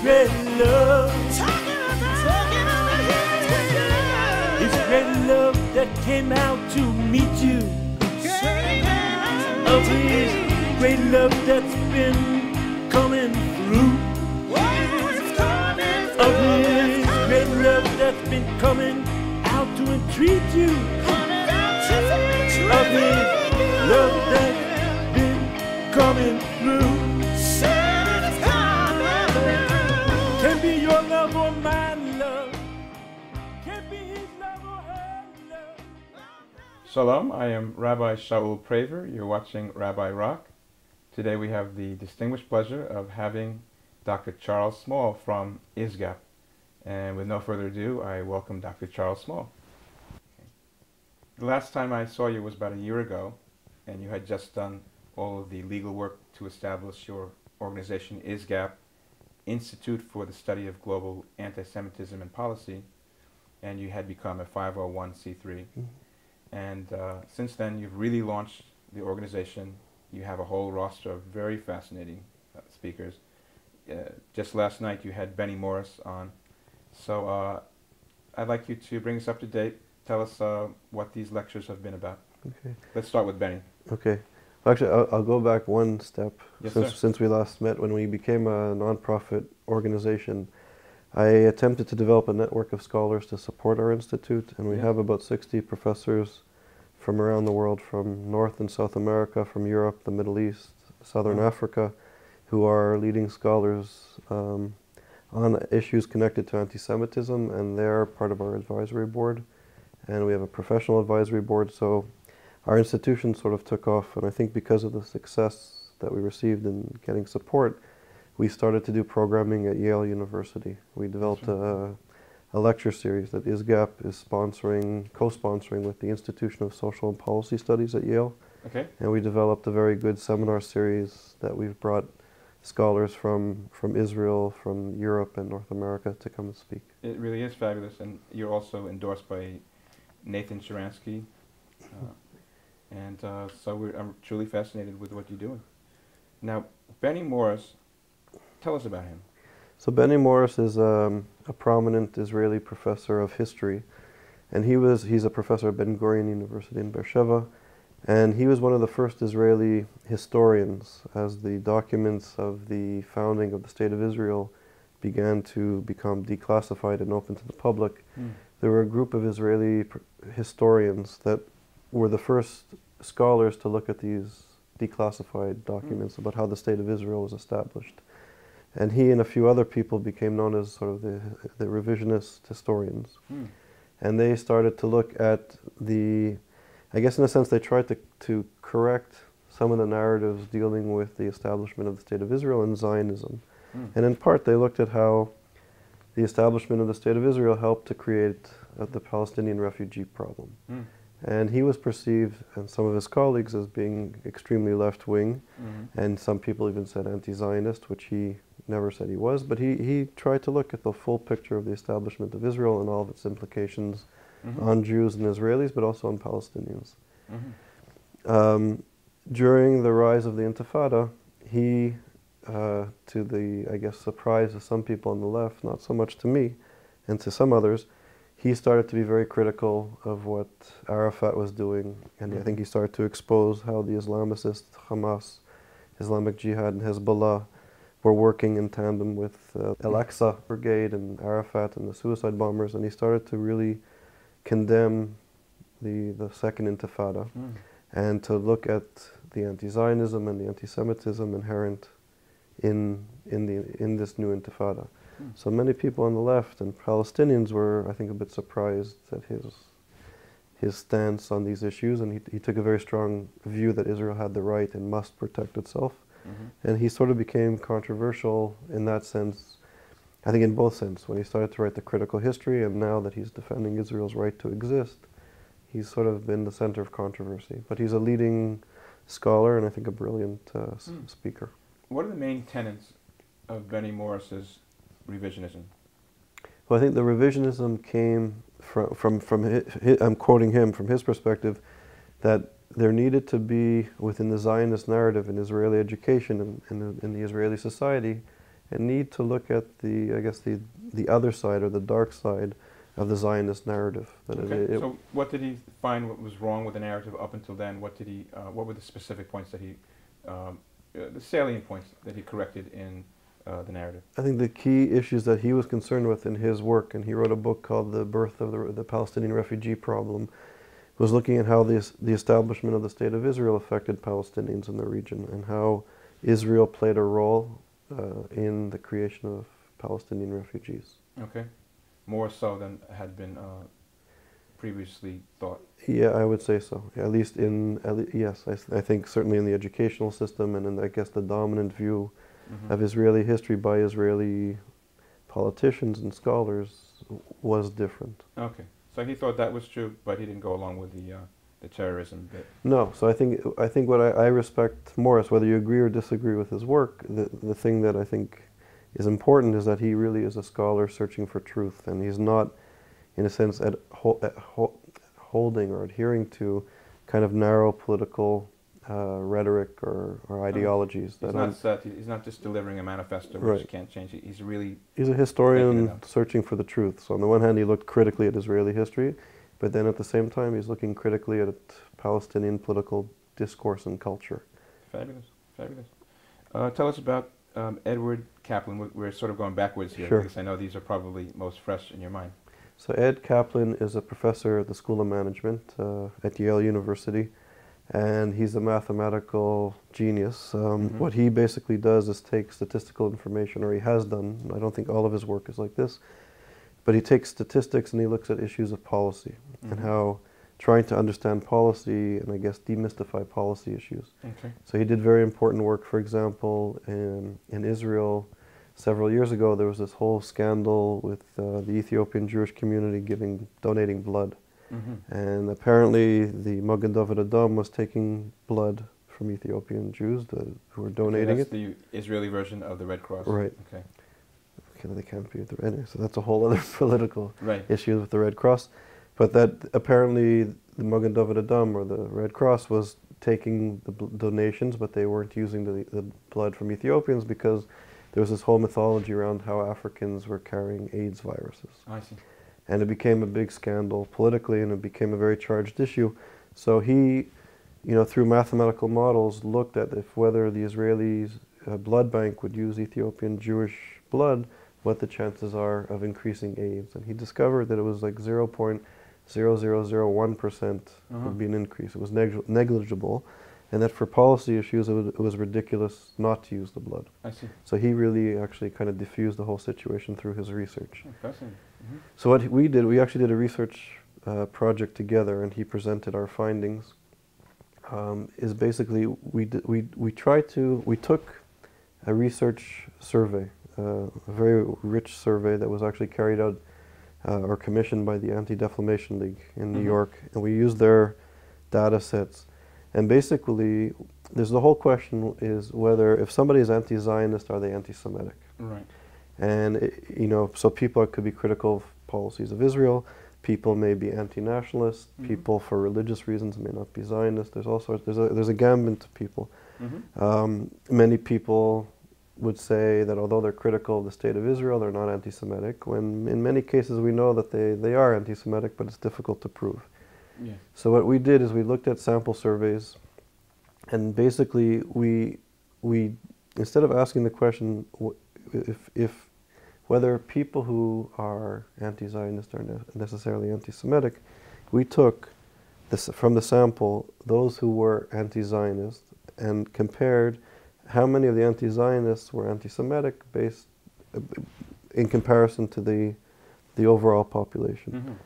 great love. It's great love that came out to meet you. Of His great love that's been coming through. Of His great love that's been coming out to entreat you. Of His love that's been coming through. Can be your love or my love. Can be His love or her love. Shalom, I am Rabbi Shaul Praver. You're watching Rabbi Rock. Today we have the distinguished pleasure of having Dr. Charles Small from ISGAP. And with no further ado, I welcome Dr. Charles Small. The last time I saw you was about a year ago, and you had just done all of the legal work to establish your organization, ISGAP, Institute for the Study of Global Anti-Semitism and Policy, and you had become a 501c3. Mm-hmm. And since then, you've really launched the organization. You have a whole roster of very fascinating speakers. Just last night, you had Benny Morris on. So I'd like you to bring us up to date. Tell us what these lectures have been about. Okay. Let's start with Benny. Okay. Well, actually, I'll go back one step. Yes, since we last met, when we became a nonprofit organization, I attempted to develop a network of scholars to support our institute, and we have about 60 professors from around the world, from North and South America, from Europe, the Middle East, Southern Africa, who are leading scholars on issues connected to anti-Semitism, and they're part of our advisory board. And we have a professional advisory board, so our institution sort of took off, and I think because of the success that we received in getting support, we started to do programming at Yale University. We developed a lecture series that ISGAP is co-sponsoring with the Institution of Social and Policy Studies at Yale. Okay. And we developed a very good seminar series that we've brought scholars from Israel, from Europe and North America to come and speak. It really is fabulous, and you're also endorsed by Nathan Sharansky. So I'm truly fascinated with what you're doing. Now, Benny Morris, tell us about him. So Benny Morris is a prominent Israeli professor of history, and he's a professor at Ben Gurion University in Beersheba, and he was one of the first Israeli historians as the documents of the founding of the State of Israel began to become declassified and open to the public. There were a group of Israeli historians that were the first scholars to look at these declassified documents about how the State of Israel was established. And he and a few other people became known as sort of the revisionist historians. And they started to look at I guess in a sense they tried to correct some of the narratives dealing with the establishment of the State of Israel and Zionism. And in part they looked at how the establishment of the State of Israel helped to create the Palestinian refugee problem. And he was perceived, and some of his colleagues, as being extremely left-wing, and some people even said anti-Zionist, which he never said he was, but he tried to look at the full picture of the establishment of Israel and all of its implications on Jews and Israelis, but also on Palestinians. During the rise of the Intifada, he, to the, I guess, surprise of some people on the left, not so much to me, and to some others, he started to be very critical of what Arafat was doing, and I think he started to expose how the Islamicists, Hamas, Islamic Jihad, and Hezbollah were working in tandem with Al-Aqsa Brigade and Arafat and the suicide bombers, and he started to really condemn the Second Intifada and to look at the anti-Zionism and the anti-Semitism inherent in this new Intifada. So many people on the left and Palestinians were, I think, a bit surprised at his stance on these issues, and he took a very strong view that Israel had the right and must protect itself. And he sort of became controversial in that sense, I think in both sense, when he started to write the critical history, and now that he's defending Israel's right to exist, he's sort of been the center of controversy. But he's a leading scholar and I think a brilliant speaker. What are the main tenets of Benny Morris's revisionism? Well, I think the revisionism came from his, I'm quoting him, from his perspective, that there needed to be, within the Zionist narrative in Israeli education and in the Israeli society, and need to look at the, I guess, the other side or the dark side of the Zionist narrative. That Okay. So what did he find what was wrong with the narrative up until then? What did he? What were the specific points that he, the salient points that he corrected in the narrative? I think the key issues that he was concerned with in his work, and he wrote a book called The Birth of the Palestinian Refugee Problem, was looking at how the establishment of the State of Israel affected Palestinians in the region, and how Israel played a role in the creation of Palestinian refugees. Okay. More so than had been previously thought. Yeah, I would say so. At least yes, I think certainly in the educational system and in, I guess, the dominant view of Israeli history by Israeli politicians and scholars was different. Okay. So he thought that was true, but he didn't go along with the terrorism bit. No. So I think what I respect more is whether you agree or disagree with his work. The thing that I think is important is that he really is a scholar searching for truth, and he's not, in a sense, holding or adhering to kind of narrow political rhetoric or ideologies. He's not just delivering a manifesto which can't change it. He's a historian searching for the truth. So on the one hand, he looked critically at Israeli history, but then at the same time, he's looking critically at Palestinian political discourse and culture. Fabulous, fabulous. Tell us about Edward Kaplan. We're sort of going backwards here, Sure. because I know these are probably most fresh in your mind. So Ed Kaplan is a professor at the School of Management at Yale University, and he's a mathematical genius. What he basically does is take statistical information, or he has done, I don't think all of his work is like this, but he takes statistics and he looks at issues of policy and how trying to understand policy and, I guess, demystify policy issues. Okay. So he did very important work, for example, in Israel. Several years ago, there was this whole scandal with the Ethiopian Jewish community donating blood. And apparently the Magen David Adom was taking blood from Ethiopian Jews who were donating that's it. the Israeli version of the Red Cross. Right. Okay. They can't be anyway, so that's a whole other political Right. issue with the Red Cross. But that apparently the Magen David Adom, or the Red Cross, was taking the donations, but they weren't using the blood from Ethiopians because there was this whole mythology around how Africans were carrying AIDS viruses. I see. And it became a big scandal politically, and it became a very charged issue. So he, through mathematical models, looked at whether the Israelis' blood bank would use Ethiopian Jewish blood, what the chances are of increasing AIDS. And he discovered that it was like 0.0001% would be an increase. It was negligible. And that for policy issues, it was ridiculous not to use the blood. I see. So he really actually kind of diffused the whole situation through his research. Oh, fascinating. So what we did, we actually did a research project together, and he presented our findings. Is basically we took a research survey, a very rich survey that was actually carried out or commissioned by the Anti-Defamation League in New York, and we used their data sets. And basically, there's the whole question is whether if somebody is anti-Zionist, are they anti-Semitic? Right. And so people could be critical of policies of Israel. People may be anti-nationalist. People, for religious reasons, may not be Zionist. There's all sorts. There's a gambit of people. Many people would say that although they're critical of the state of Israel, they're not anti-Semitic. When in many cases we know that they are anti-Semitic, but it's difficult to prove. Yeah. So what we did is we looked at sample surveys, and basically we instead of asking the question if whether people who are anti-Zionist are necessarily anti-Semitic, we took from the sample those who were anti-Zionist and compared how many of the anti-Zionists were anti-Semitic based in comparison to the overall population.